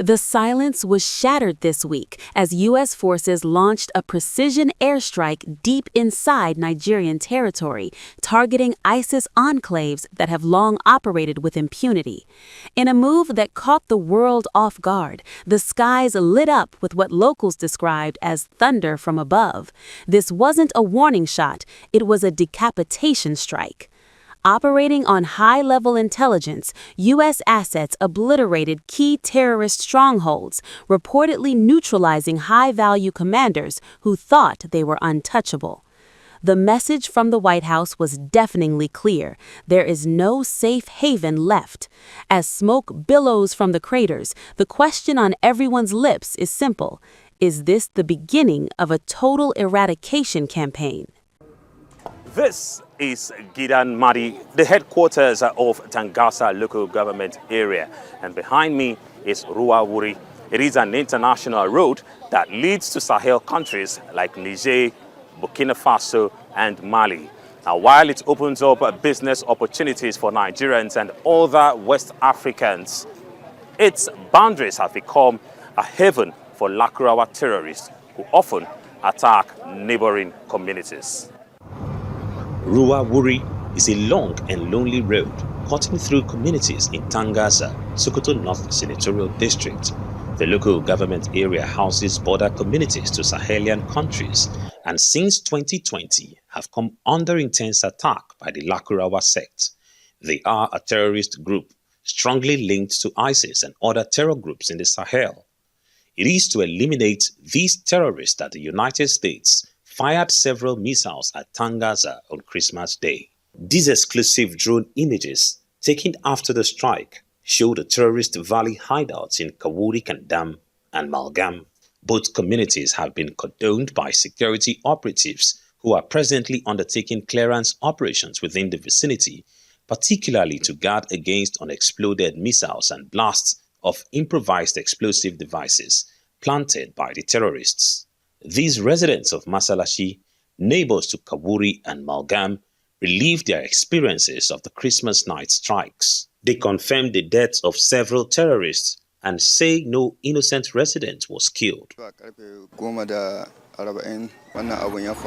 The silence was shattered this week as U.S. forces launched a precision airstrike deep inside Nigerian territory, targeting ISIS enclaves that have long operated with impunity. In a move that caught the world off guard, the skies lit up with what locals described as thunder from above. This wasn't a warning shot, it was a decapitation strike. Operating on high-level intelligence, U.S. assets obliterated key terrorist strongholds, reportedly neutralizing high-value commanders who thought they were untouchable. The message from the White House was deafeningly clear. There is no safe haven left. As smoke billows from the craters, the question on everyone's lips is simple. Is this the beginning of a total eradication campaign? This is Gidan Madi, the headquarters of Tangasa local government area. And behind me is Ruawuri. It is an international road that leads to Sahel countries like Niger, Burkina Faso, and Mali. Now, while it opens up business opportunities for Nigerians and other West Africans, its boundaries have become a haven for Lakurawa terrorists who often attack neighboring communities. Ruawuri is a long and lonely road cutting through communities in Tangasa, Sokoto North Senatorial District. The local government area houses border communities to Sahelian countries and since 2020 have come under intense attack by the Lakurawa sect. They are a terrorist group strongly linked to ISIS and other terror groups in the Sahel. It is to eliminate these terrorists that the United States fired several missiles at Tangasa on Christmas Day. These exclusive drone images taken after the strike show the terrorist valley hideouts in Kawuri Kandam and Malgam. Both communities have been cordoned by security operatives who are presently undertaking clearance operations within the vicinity, particularly to guard against unexploded missiles and blasts of improvised explosive devices planted by the terrorists. These residents of Masalashi, neighbors to Kawuri and Malgam, relieved their experiences of the Christmas night strikes. They confirmed the deaths of several terrorists and say no innocent resident was killed.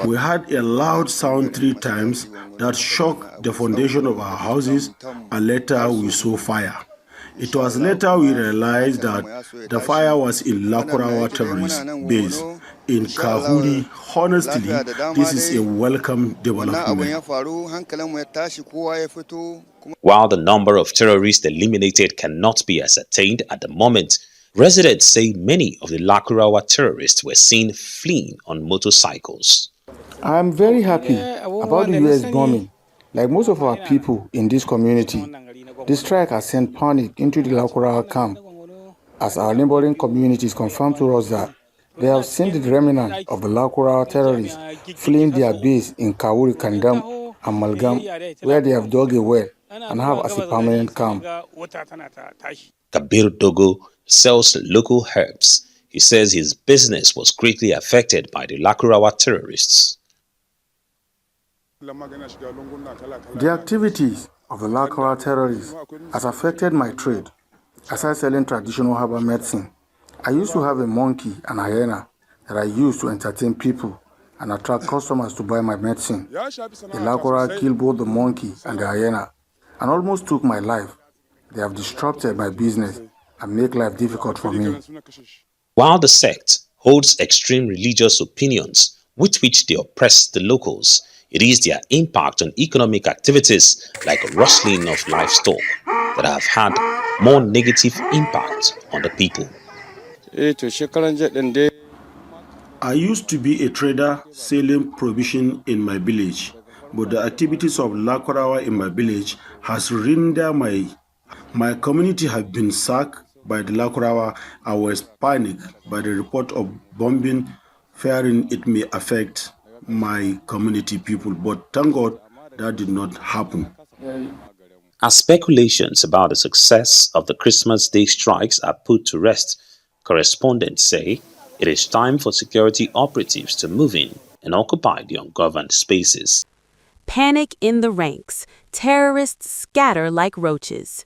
We had a loud sound 3 times that shook the foundation of our houses, and later we saw fire. It was later we realized that the fire was in Lakurawa terrorist base in Kahuri. Honestly, this is a welcome development. While the number of terrorists eliminated cannot be ascertained at the moment, residents say many of the Lakurawa terrorists were seen fleeing on motorcycles. I'm very happy about the U.S. bombing. Like most of our people in this community, the strike has sent panic into the Lakurawa camp, as our neighboring communities confirmed to us that they have seen the remnant of the Lakurawa terrorists fleeing their base in Kawuri Kandam and Malgam, where they have dug a well and have as a permanent camp. Kabir Dogo sells local herbs. He says his business was greatly affected by the Lakurawa terrorists. The activities of the Lakurawa terrorists has affected my trade. Aside selling traditional herbal medicine, I used to have a monkey and hyena that I used to entertain people and attract customers to buy my medicine. The Lakurawa killed both the monkey and the hyena and almost took my life. They have disrupted my business and make life difficult for me. While the sect holds extreme religious opinions with which they oppress the locals, it is their impact on economic activities like rustling of livestock that have had more negative impact on the people. I used to be a trader selling provision in my village, but the activities of Lakurawa in my village has rendered my community have been sacked by the Lakurawa. I was panicked by the report of bombing, fearing it may affect my community people, but thank God that did not happen. As speculations about the success of the Christmas Day strikes are put to rest, correspondents say it is time for security operatives to move in and occupy the ungoverned spaces. Panic in the ranks. Terrorists scatter like roaches.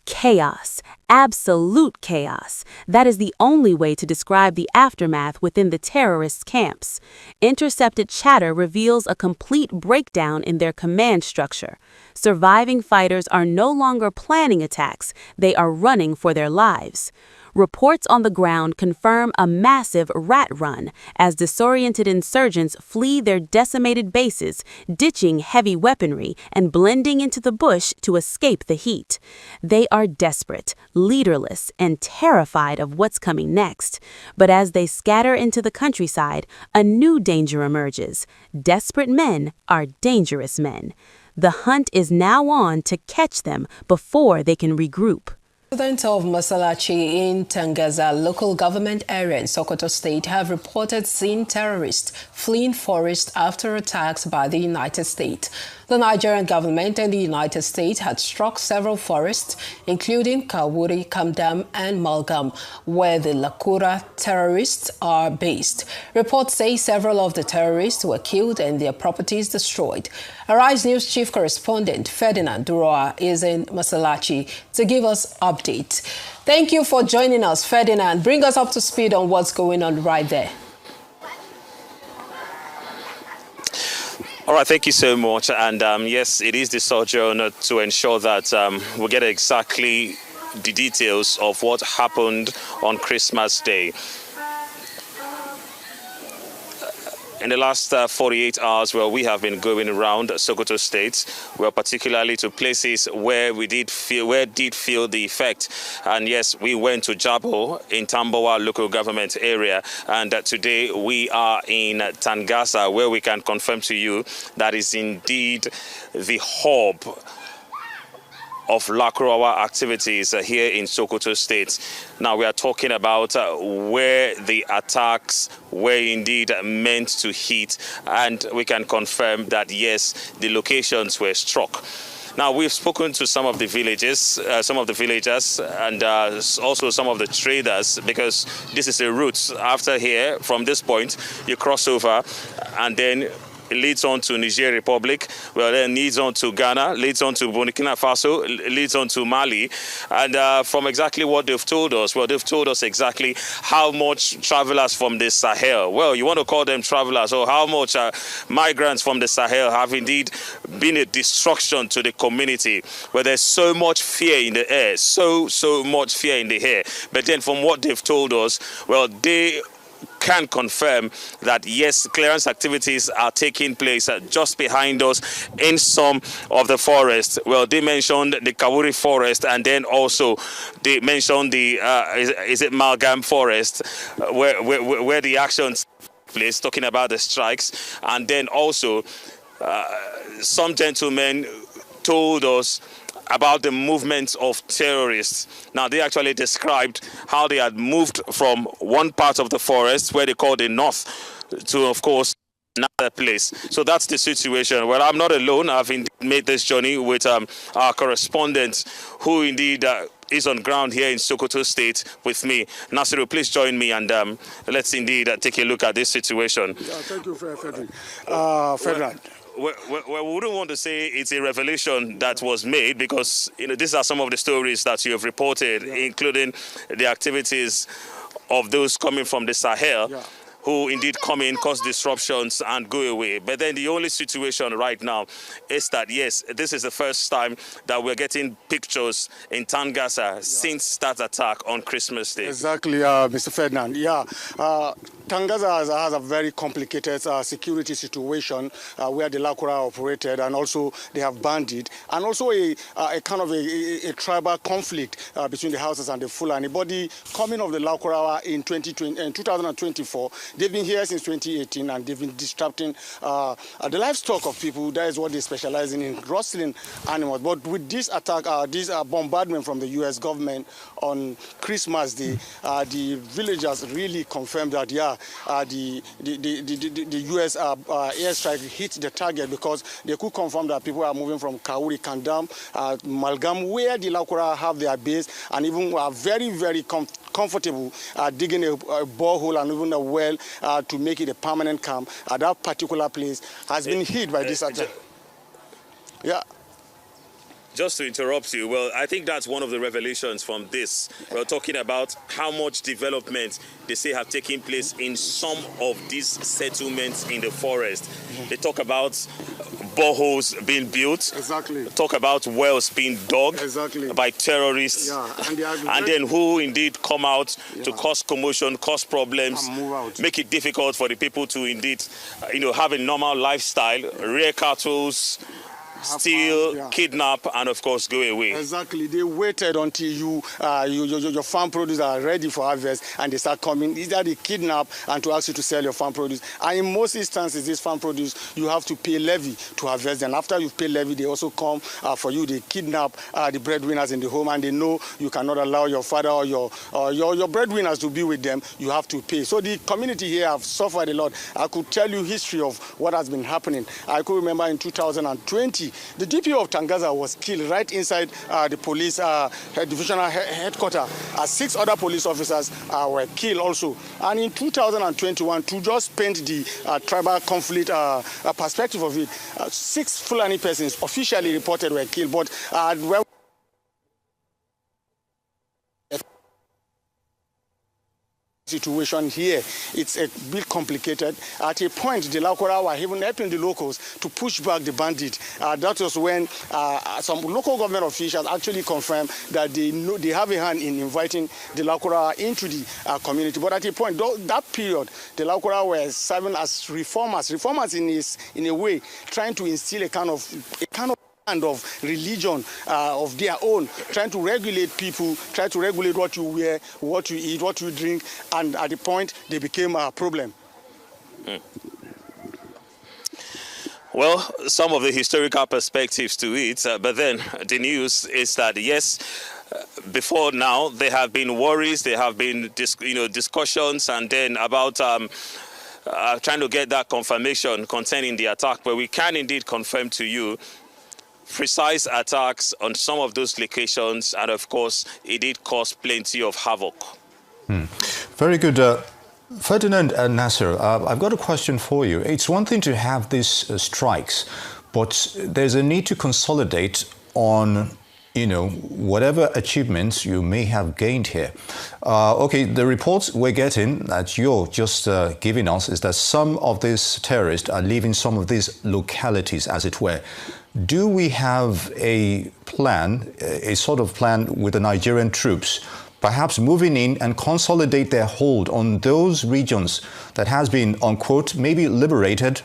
Chaos. absolute chaos. That is the only way to describe the aftermath within the terrorists' camps. Intercepted chatter reveals a complete breakdown in their command structure. Surviving fighters are no longer planning attacks, they are running for their lives. Reports on the ground confirm a massive rat run as disoriented insurgents flee their decimated bases, ditching heavy weaponry and blending into the bush to escape the heat. They are desperate, leaderless, and terrified of what's coming next. But as they scatter into the countryside, a new danger emerges. Desperate men are dangerous men. The hunt is now on to catch them before they can regroup. Residents of Masalachi in Tangaza local government area in Sokoto State have reported seeing terrorists fleeing forest after attacks by the United States. The Nigerian government and the United States had struck several forests, including Kawuri, Kamdam, and Malgam, where the Lakura terrorists are based. Reports say several of the terrorists were killed and their properties destroyed. Arise News Chief Correspondent Ferdinand Duroa is in Masalachi to give us updates. Thank you for joining us, Ferdinand. Bring us up to speed on what's going on right there. All right, thank you so much. And yes, it is the sojourner to ensure that we get exactly the details of what happened on Christmas Day. In the last 48 hours, well, we have been going around Sokoto State, well, particularly to places where we did feel the effect. And yes, we went to Jabo in Tambawa local government area, and today we are in Tangasa, where we can confirm to you that is indeed the hub of Lakurawa activities here in Sokoto State. Now we are talking about where the attacks were indeed meant to hit, and we can confirm that yes, the locations were struck. Now we've spoken to some of the villagers, and also some of the traders, because this is a route. After here, from this point, you cross over, and then it leads on to Niger Republic, well, then leads on to Ghana, leads on to Burkina Faso, leads on to Mali. And from exactly what they've told us, well, they've told us exactly how much travelers from the Sahel, well, you want to call them travelers, or how much migrants from the Sahel have indeed been a destruction to the community, where there's so much fear in the air, so much fear in the air. But then from what they've told us, well, they can confirm that yes, clearance activities are taking place just behind us in some of the forests. Well, they mentioned the Kawuri forest, and then also they mentioned the is it Malgam forest, where the actions take place, talking about the strikes. And then also some gentlemen told us about the movements of terrorists. Now, they actually described how they had moved from one part of the forest, where they call the north, to, of course, another place. So that's the situation. Well, I'm not alone. I've made this journey with our correspondent, who indeed is on ground here in Sokoto State with me. Nasiru, please join me, and let's indeed take a look at this situation. Yeah, thank you, Ferdinand. Well, we wouldn't want to say it's a revelation that was made, because these are some of the stories that you have reported, including the activities of those coming from the Sahel, who indeed come in, cause disruptions, and go away. But then the only situation right now is that, yes, this is the first time that we're getting pictures in Tangasa since that attack on Christmas Day. Exactly, Mr. Ferdinand. Yeah. Tangasa has a very complicated security situation where the Lakura operated, and also they have bandit, and also a kind of a tribal conflict between the Hausas and the Fulani. But the coming of the Lakura in 2024, they've been here since 2018, and they've been disrupting the livestock of people. That is what they specialize in rustling animals. But with this attack, this bombardment from the U.S. government on Christmas Day, the villagers really confirmed that, the U.S. airstrike hit the target, because they could confirm that people are moving from Kawuri, Kandam, Malgam, where the Lakura have their base, and even are very, very comfortable digging a borehole and even a well to make it a permanent camp. That particular place has been hit by this attack. Yeah. Just to interrupt you, well, I think that's one of the revelations from this. We're talking about how much development they say have taken place in some of these settlements in the forest. They talk about boreholes being built. Exactly. Talk about wells being dug by terrorists. Yeah. And then who indeed come out to cause commotion, cause problems, and move out. make it difficult for the people to indeed, have a normal lifestyle, rear cattle, steal, kidnap, and of course go away. Exactly. They waited until your farm produce are ready for harvest, and they start coming. Either they kidnap and to ask you to sell your farm produce. And in most instances, this farm produce, you have to pay levy to harvest. And after you've paid levy, they also come for you. They kidnap the breadwinners in the home, and they know you cannot allow your father or your breadwinners to be with them. You have to pay. So the community here have suffered a lot. I could tell you history of what has been happening. I could remember in 2020, the DPO of Tangaza was killed right inside the police divisional headquarters. 6 other police officers were killed also. And in 2021, to just paint the tribal conflict perspective of it, 6 Fulani persons officially reported were killed. But situation here, it's a bit complicated. At a point, the Lakora were even helping the locals to push back the bandit. That was when some local government officials actually confirmed that they have a hand in inviting the Lakora into the community. But at a point, that period, the Lakora were serving as reformers in a way, trying to instill a kind of religion of their own, trying to regulate people, try to regulate what you wear, what you eat, what you drink, and at the point they became a problem. Well, some of the historical perspectives to it, but then the news is that yes, before now there have been worries, there have been discussions, and then about trying to get that confirmation concerning the attack, but we can indeed confirm to you precise attacks on some of those locations, and of course it did cause plenty of havoc. Very good. Ferdinand and Nasser, I've got a question for you. It's one thing to have these strikes, but there's a need to consolidate on whatever achievements you may have gained here. Okay, the reports we're getting that you're just giving us is that some of these terrorists are leaving some of these localities, as it were. Do we have a plan, a sort of plan with the Nigerian troops, perhaps moving in and consolidate their hold on those regions that has been, unquote, maybe liberated,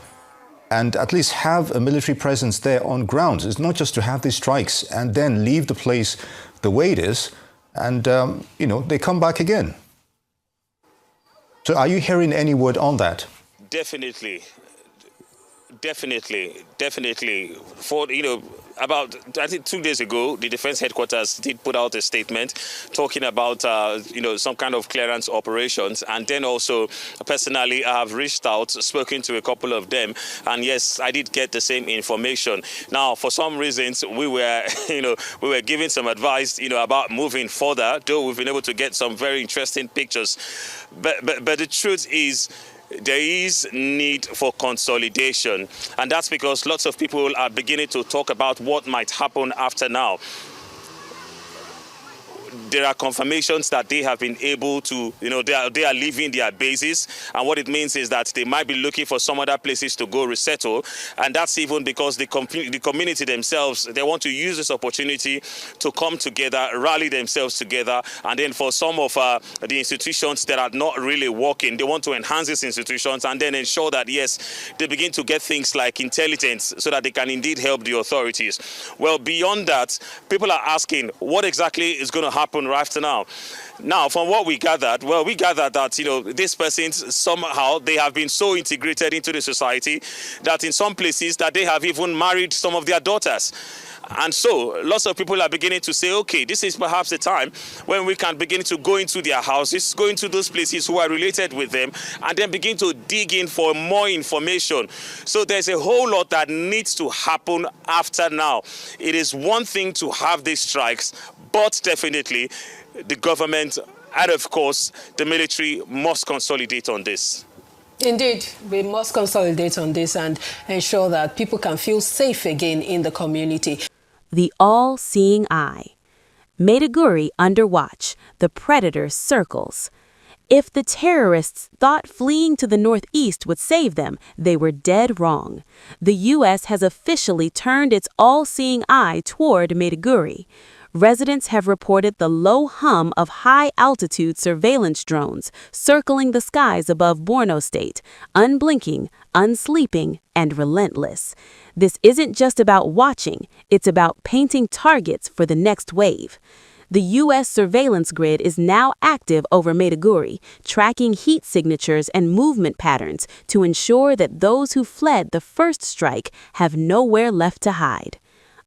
and at least have a military presence there on ground? It's not just to have these strikes and then leave the place the way it is, and they come back again. So are you hearing any word on that? Definitely. For about, I think 2 days ago, the Defense Headquarters did put out a statement talking about some kind of clearance operations, and then also personally I have reached out, spoken to a couple of them, and yes, I did get the same information. Now, for some reasons, we were giving some advice about moving further, though we've been able to get some very interesting pictures. But the truth is, there is need for consolidation, and that's because lots of people are beginning to talk about what might happen after now. There are confirmations that they have been able to, they are leaving their bases, and what it means is that they might be looking for some other places to go resettle, and that's even because the community themselves, they want to use this opportunity to come together, rally themselves together, and then for some of the institutions that are not really working, they want to enhance these institutions and then ensure that, yes, they begin to get things like intelligence so that they can indeed help the authorities. Well, beyond that, people are asking what exactly is going to happen right after now. Now, from what we gathered, we gathered that, these persons, somehow, they have been so integrated into the society that in some places that they have even married some of their daughters. And so lots of people are beginning to say, okay, this is perhaps the time when we can begin to go into their houses, go into those places who are related with them, and then begin to dig in for more information. So there's a whole lot that needs to happen after now. It is one thing to have these strikes, but definitely the government and, of course, the military must consolidate on this. Indeed, we must consolidate on this and ensure that people can feel safe again in the community. the all-seeing eye. Maiduguri under watch, the predator circles. If the terrorists thought fleeing to the northeast would save them, they were dead wrong. The U.S. has officially turned its all-seeing eye toward Maiduguri. Residents have reported the low hum of high-altitude surveillance drones circling the skies above Borno State, unblinking, unsleeping, and relentless. This isn't just about watching, it's about painting targets for the next wave. The U.S. surveillance grid is now active over Maiduguri, tracking heat signatures and movement patterns to ensure that those who fled the first strike have nowhere left to hide.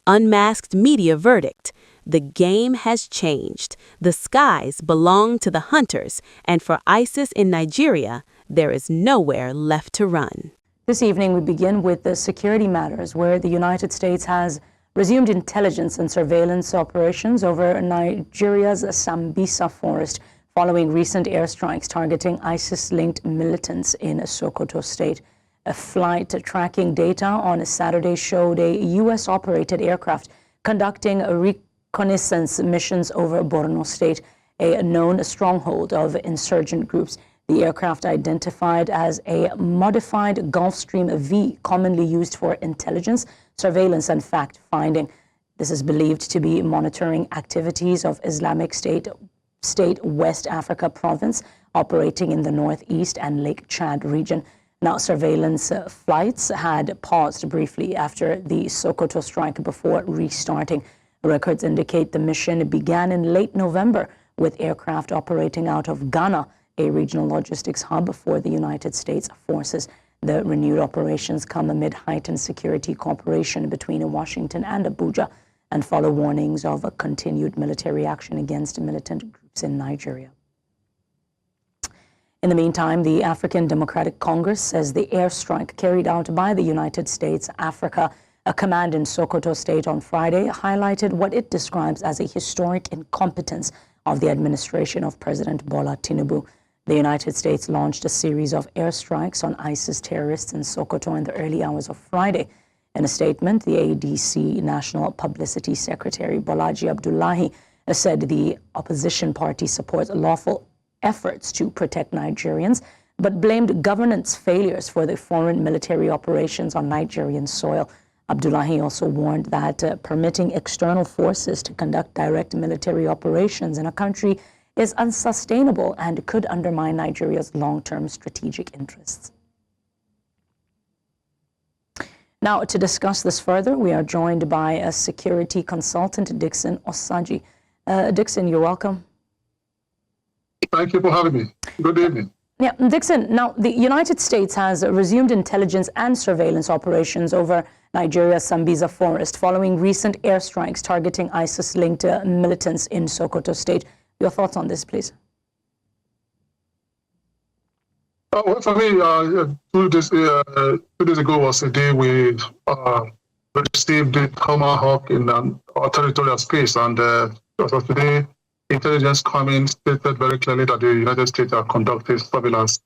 Unmasked media verdict. The game has changed. The skies belong to the hunters, and for ISIS in Nigeria, there is nowhere left to run. This evening, we begin with the security matters, where the United States has resumed intelligence and surveillance operations over Nigeria's Sambisa forest following recent airstrikes targeting ISIS-linked militants in Sokoto State. A flight tracking data on a Saturday showed a U.S.-operated aircraft conducting reconnaissance missions over Borno State, a known stronghold of insurgent groups. The aircraft, identified as a modified Gulfstream V, commonly used for intelligence, surveillance, and fact-finding. This is believed to be monitoring activities of Islamic State West Africa province operating in the northeast and Lake Chad region. Now, surveillance flights had paused briefly after the Sokoto strike before restarting. Records indicate the mission began in late November with aircraft operating out of Ghana, a regional logistics hub for the United States forces. The renewed operations come amid heightened security cooperation between Washington and Abuja and follow warnings of a continued military action against militant groups in Nigeria. In the meantime, the African Democratic Congress says the airstrike carried out by the United States Africa Command in Sokoto State on Friday highlighted what it describes as a historic incompetence of the administration of President Bola Tinubu. The United States launched a series of airstrikes on ISIS terrorists in Sokoto in the early hours of Friday. In a statement, the ADC National Publicity Secretary Bolaji Abdullahi said the opposition party supports lawful efforts to protect Nigerians, but blamed governance failures for the foreign military operations on Nigerian soil. Abdullahi also warned that permitting external forces to conduct direct military operations in a country is unsustainable and could undermine Nigeria's long-term strategic interests. Now, to discuss this further, we are joined by a security consultant, Dixon Osaji. Dixon, you're welcome. Thank you for having me. Good evening. Yeah, Dixon, now the United States has resumed intelligence and surveillance operations over Nigeria's Sambisa forest following recent airstrikes targeting ISIS-linked militants in Sokoto State. Your thoughts on this, please? Well, for me, 2 days ago was a day we received the Tomahawk in our territorial space, and as of today, intelligence coming stated very clearly that the United States are conducting surveillance.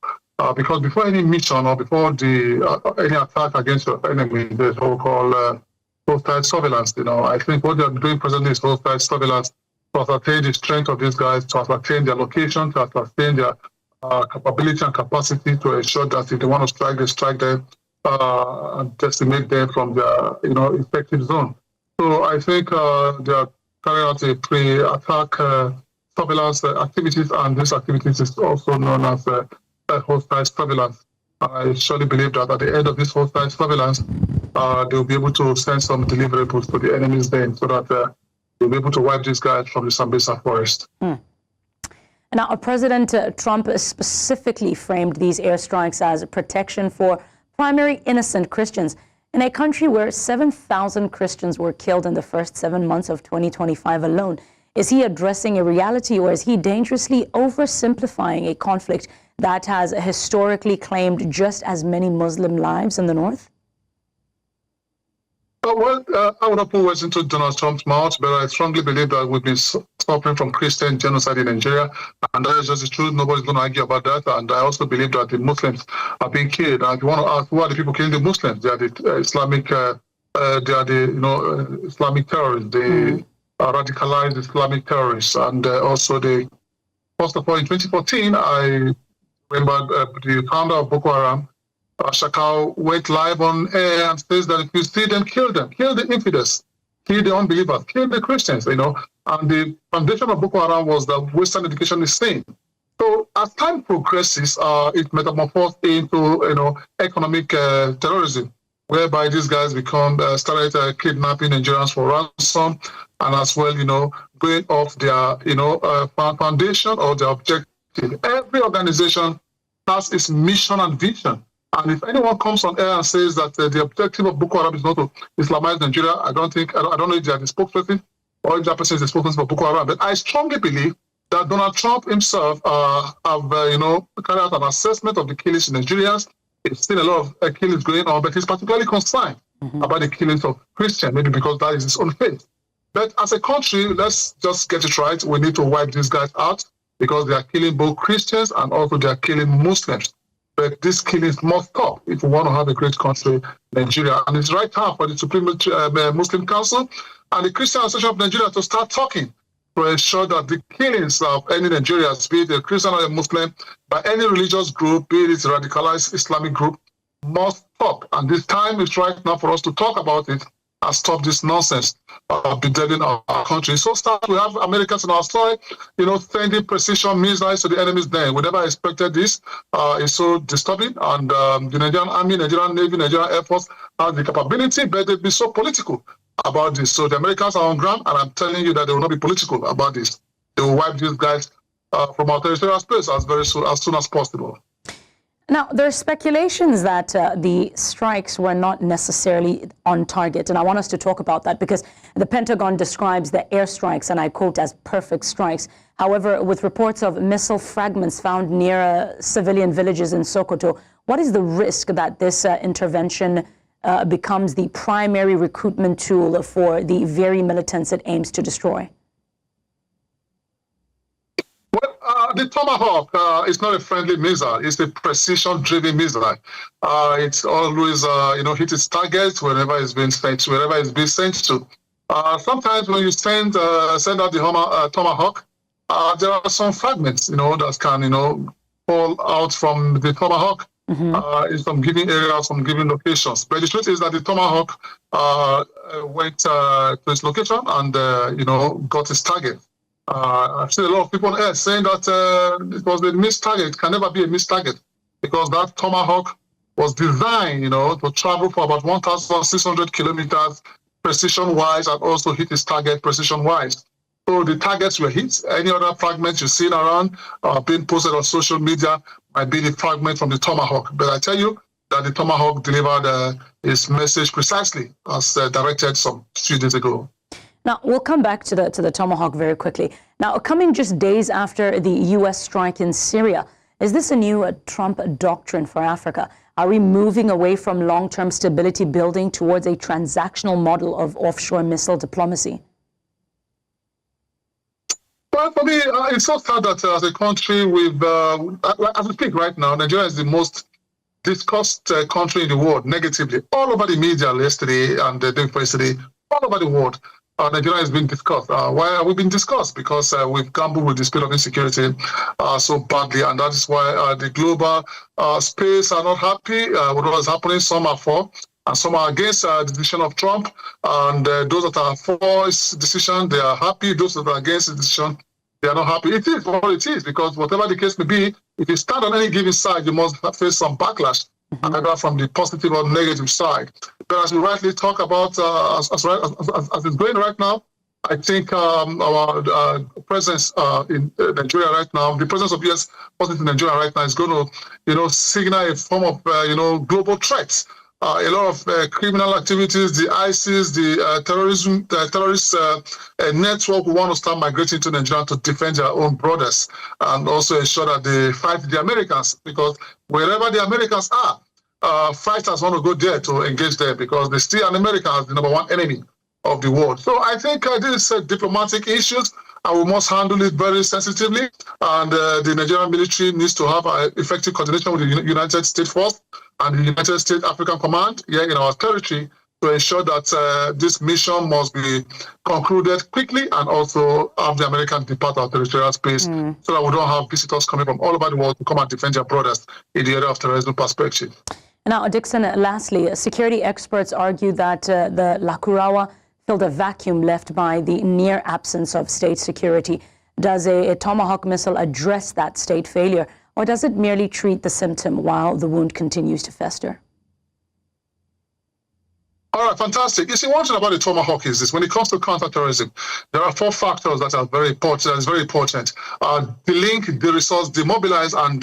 Because before any mission or before any attack against your enemy, there's so-called hostile surveillance. I think what they are doing presently is hostile surveillance to ascertain the strength of these guys, to ascertain their location, to ascertain their capability and capacity to ensure that if they want to strike, they strike them and decimate them from their effective zone. So I think they are carrying out a pre-attack surveillance activities, and this activities is also known as hostile surveillance. I surely believe that at the end of this hostile surveillance, they'll be able to send some deliverables to the enemy's den so that they'll be able to wipe these guys from the Sambisa forest. Now, President Trump specifically framed these airstrikes as protection for primary innocent Christians. In a country where 7,000 Christians were killed in the first 7 months of 2025 alone, is he addressing a reality, or is he dangerously oversimplifying a conflict that has historically claimed just as many Muslim lives in the north? Well, I would not put words into Donald Trump's mouth, but I strongly believe that we've been suffering from Christian genocide in Nigeria, and that is just the truth. Nobody's going to argue about that. And I also believe that the Muslims are being killed. And if you want to ask who are the people killing the Muslims, they are the Islamic they are the Islamic terrorists, they radicalized Islamic terrorists, and also they. First of all, in 2014, I remember the founder of Boko Haram, Shakau, went live on air and says that if you see them, kill the infidels, kill the unbelievers, kill the Christians, And the foundation of Boko Haram was that Western education is sane. So as time progresses, it metamorphosed into economic terrorism, whereby these guys started kidnapping Nigerians for ransom, and as well, going off their foundation or their objective. Every organization has its mission and vision. And if anyone comes on air and says that the objective of Boko Haram is not to Islamize Nigeria, I don't know if they are the spokesperson or if that person is the spokesperson for Boko Haram. But I strongly believe that Donald Trump himself have carried out an assessment of the killings in Nigerians. He's seen a lot of killings going on, but he's particularly concerned about the killings of Christians, maybe because that is his own faith. But as a country, let's just get it right. We need to wipe these guys out because they are killing both Christians and also they are killing Muslims. But these killings must stop if we want to have a great country, Nigeria. And it's right time for the Supreme Muslim Council and the Christian Association of Nigeria to start talking to ensure that the killings of any Nigerians, be it a Christian or a Muslim, by any religious group, be it a radicalized Islamic group, must stop. And this time is right now for us to talk about it and stop this nonsense bedeviling our country. So we have Americans on our soil, sending precision missiles to the enemy's den. We never expected this. It's so disturbing. And the Nigerian Army, Nigerian Navy, Nigerian Air Force have the capability, but they'd be so political about this. So the Americans are on ground, and I'm telling you that they will not be political about this. They will wipe these guys from our territorial space as soon as possible. Now, there are speculations that the strikes were not necessarily on target, and I want us to talk about that because the Pentagon describes the airstrikes, and I quote, as perfect strikes. However, with reports of missile fragments found near civilian villages in Sokoto, what is the risk that this intervention becomes the primary recruitment tool for the very militants it aims to destroy? The Tomahawk is not a friendly missile. It's a precision-driven missile. It's always, hit its targets wherever it's being sent to. Sometimes when you send out the Tomahawk, there are some fragments, that can, fall out from the Tomahawk in some given areas, some given locations. But the truth is that the Tomahawk went to its location and, got its target. I've seen a lot of people saying that it was a missed target. It can never be a missed target because that Tomahawk was designed, to travel for about 1,600 kilometers precision-wise and also hit its target precision-wise. So the targets were hit. Any other fragments you've seen around being posted on social media might be the fragment from the Tomahawk. But I tell you that the Tomahawk delivered its message precisely as directed some few days ago. Now, we'll come back to the Tomahawk very quickly. Now, coming just days after the U.S. strike in Syria, is this a new Trump doctrine for Africa? Are we moving away from long-term stability building towards a transactional model of offshore missile diplomacy? Well, for me, it's so sad that as a country, as we speak right now, Nigeria is the most discussed country in the world negatively. All over the media yesterday and the day before yesterday, all over the world. Nigeria has been discussed. Why have we been discussed? Because we've gambled with the spirit of insecurity so badly, and that is why the global space are not happy with what is happening. Some are for, and some are against the decision of Trump. And those that are for his decision, they are happy. Those that are against the decision, they are not happy. It is what it is, because whatever the case may be, if you stand on any given side, you must face some backlash, either from the positive or negative side. But as we rightly talk about, as it's going right now, I think our presence in Nigeria right now, the presence of U.S. forces in Nigeria right now is going to, signal a form of, global threats. A lot of criminal activities, the ISIS, the terrorist network want to start migrating to Nigeria to defend their own borders and also ensure that they fight the Americans, because wherever the Americans are, fighters want to go there to engage there because they see an American as the number one enemy of the world. So I think these diplomatic issues, and we must handle it very sensitively. And the Nigerian military needs to have effective coordination with the United States Force and the United States African Command here in our territory to ensure that this mission must be concluded quickly, and also have the Americans depart our territorial space so that we don't have visitors coming from all over the world to come and defend their brothers in the area of terrorism perspective. Now, Dixon, lastly, security experts argue that the Lakurawa filled a vacuum left by the near absence of state security. Does a Tomahawk missile address that state failure, or does it merely treat the symptom while the wound continues to fester? All right, fantastic. You see, one thing about the Tomahawk is this: when it comes to counterterrorism, there are 4 factors that are very important. That is very important: the link, the resource, demobilize, and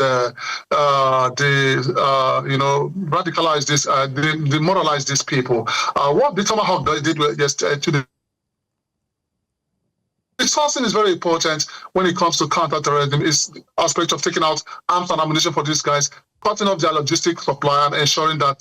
radicalize this, demoralize these people. What the Tomahawk did yesterday. Resourcing is very important when it comes to counterterrorism. Is aspect of taking out arms and ammunition for these guys, cutting off their logistics supply, and ensuring that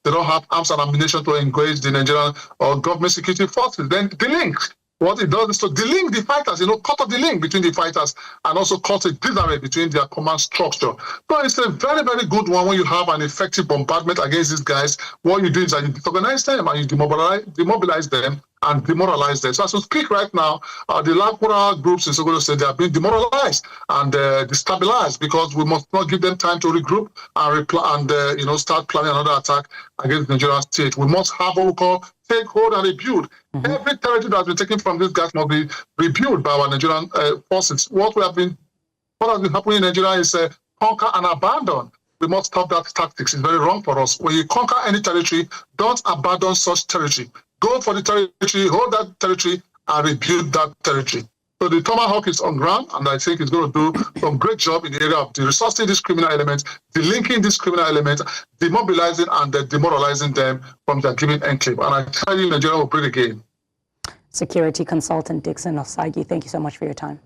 they don't have arms and ammunition to engage the Nigerian or government security forces. Then the link. What it does is to delink the fighters, cut off the link between the fighters, and also cause a disarray between their command structure. So it's a very, very good one when you have an effective bombardment against these guys. What you do is that you disorganize them and you demobilize them and demoralize them. So as we speak right now, the Lakura groups in Sokoto State, they are being demoralized and destabilized, because we must not give them time to regroup and start planning another attack against the Nigerian state. We must have what we call take hold and rebuild. Every territory that has been taken from these guys must be rebuilt by our Nigerian forces. What has been happening in Nigeria is conquer and abandon. We must stop that tactics. It's very wrong for us. When you conquer any territory, don't abandon such territory. Go for the territory, hold that territory, and rebuild that territory. So the Tomahawk is on ground, and I think it's going to do some great job in the area of the resourcing these criminal elements, delinking these criminal elements, demobilizing and demoralizing them from their given enclave. And I tell you, Nigeria will play the game. Security consultant Dixon Osagi, thank you so much for your time.